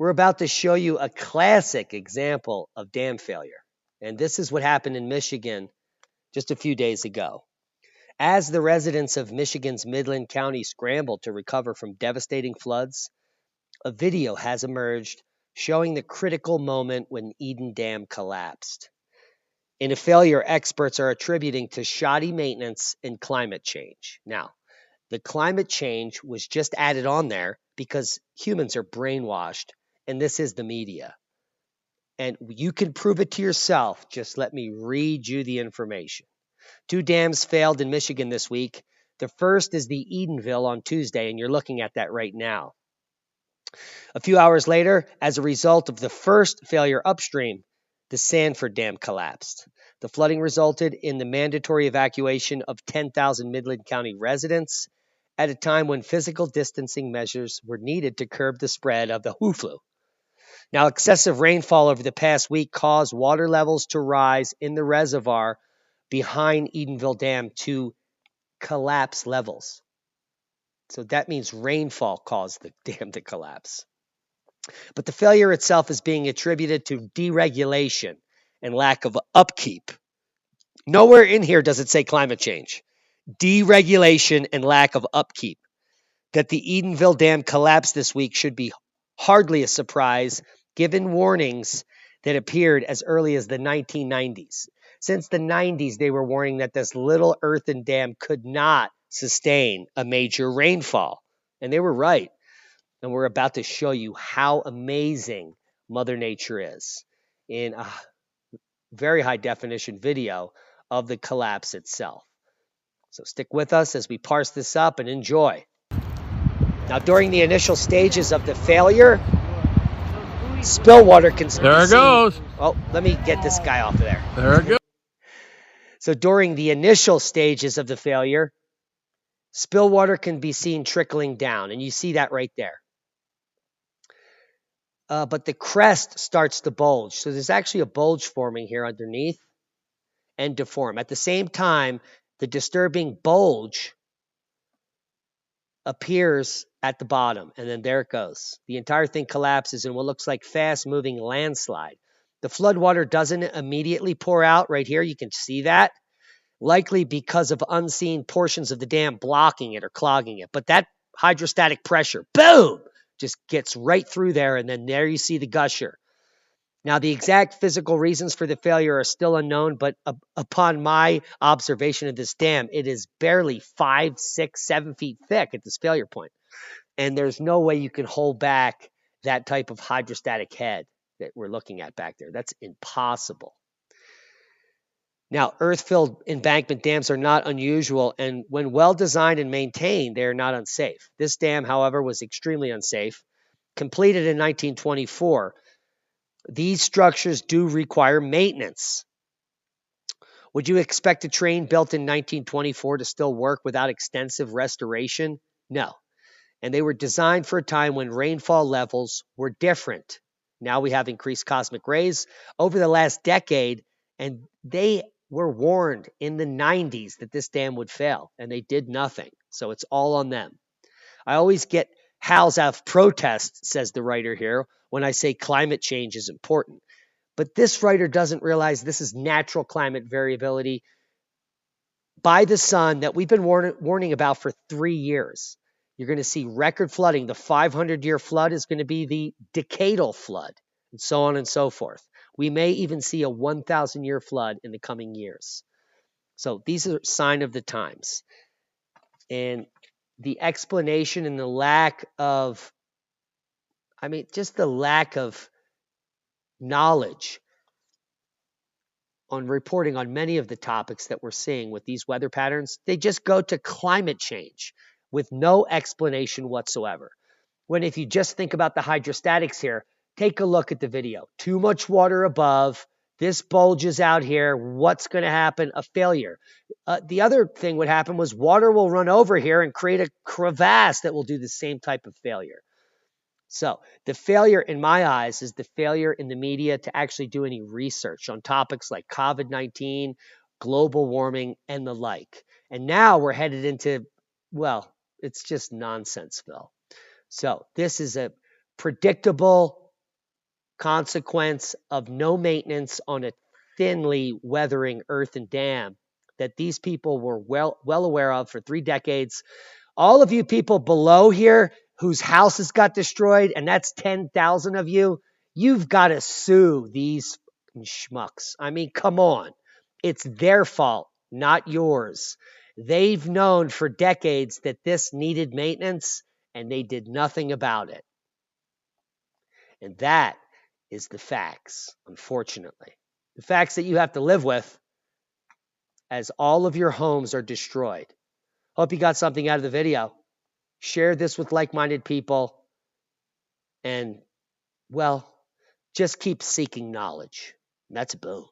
We're about to show you a classic example of dam failure. And this is what happened in Michigan just a few days ago. As the residents of Michigan's Midland County scrambled to recover from devastating floods, a video has emerged showing the critical moment when Eden Dam collapsed. In a failure experts are attributing to shoddy maintenance and climate change. Now, the climate change was just added on there because humans are brainwashed, and this is the media. And you can prove it to yourself. Just let me read you the information. 2 dams failed in Michigan this week. The first is the Edenville on Tuesday, and you're looking at that right now. A few hours later, as a result of the first failure upstream, the Sanford Dam collapsed. The flooding resulted in the mandatory evacuation of 10,000 Midland County residents at a time when physical distancing measures were needed to curb the spread of the flu. Now, excessive rainfall over the past week caused water levels to rise in the reservoir behind Edenville Dam to collapse levels. So that means rainfall caused the dam to collapse. But the failure itself is being attributed to deregulation and lack of upkeep. Nowhere in here does it say climate change. Deregulation and lack of upkeep. That the Edenville Dam collapsed this week should be hardly a surprise, given warnings that appeared as early as the 1990s. Since the 90s, they were warning that this little earthen dam could not sustain a major rainfall. And they were right. And we're about to show you how amazing Mother Nature is in a very high definition video of the collapse itself. So stick with us as we parse this up and enjoy. Now, during the initial stages of the failure, spill water can be seen. There it goes. Oh, let me get this guy off of there. There it goes. So during the initial stages of the failure, spill water can be seen trickling down, and you see that right there. But the crest starts to bulge. So there's actually a bulge forming here underneath and deform. At the same time, the disturbing bulge appears at the bottom, and then there it goes. The entire thing collapses in what looks like fast-moving landslide. The flood water doesn't immediately pour out right here. You can see that, likely because of unseen portions of the dam blocking it or clogging it. But that hydrostatic pressure, boom, just gets right through there, and then there you see the gusher. Now, the exact physical reasons for the failure are still unknown, but upon my observation of this dam, it is barely 5, 6, 7 feet thick at this failure point. And there's no way you can hold back that type of hydrostatic head that we're looking at back there. That's impossible. Now, earth-filled embankment dams are not unusual, and when well-designed and maintained, they are not unsafe. This dam, however, was extremely unsafe. Completed in 1924, these structures do require maintenance. Would you expect a train built in 1924 to still work without extensive restoration? No. And they were designed for a time when rainfall levels were different. Now we have increased cosmic rays over the last decade, and they were warned in the 90s that this dam would fail, and they did nothing. So it's all on them. I always get howls out of protest, says the writer here, when I say climate change is important. But this writer doesn't realize this is natural climate variability by the sun that we've been warning about for 3 years. You're going to see record flooding. The 500-year flood is going to be the decadal flood, and so on and so forth. We may even see a 1,000-year flood in the coming years. So these are a sign of the times. And the explanation and the lack of, just the lack of knowledge on reporting on many of the topics that we're seeing with these weather patterns, they just go to climate change with no explanation whatsoever. When if you just think about the hydrostatics here, take a look at the video. Too much water above. This bulges out here. What's going to happen? A failure. The other thing would happen was water will run over here and create a crevasse that will do the same type of failure. So the failure in my eyes is the failure in the media to actually do any research on topics like COVID-19, global warming, and the like. And now we're headed into, it's just Nonsenseville. So this is a predictable consequence of no maintenance on a thinly weathering earthen dam that these people were well aware of for 3 decades. All of you people below here whose houses got destroyed, and that's 10,000 of you, you've got to sue these schmucks. I mean, come on. It's their fault, not yours. They've known for decades that this needed maintenance, and they did nothing about it. And that is the facts, unfortunately. The facts that you have to live with as all of your homes are destroyed. Hope you got something out of the video. Share this with like-minded people. And, well, just keep seeking knowledge. That's a boom.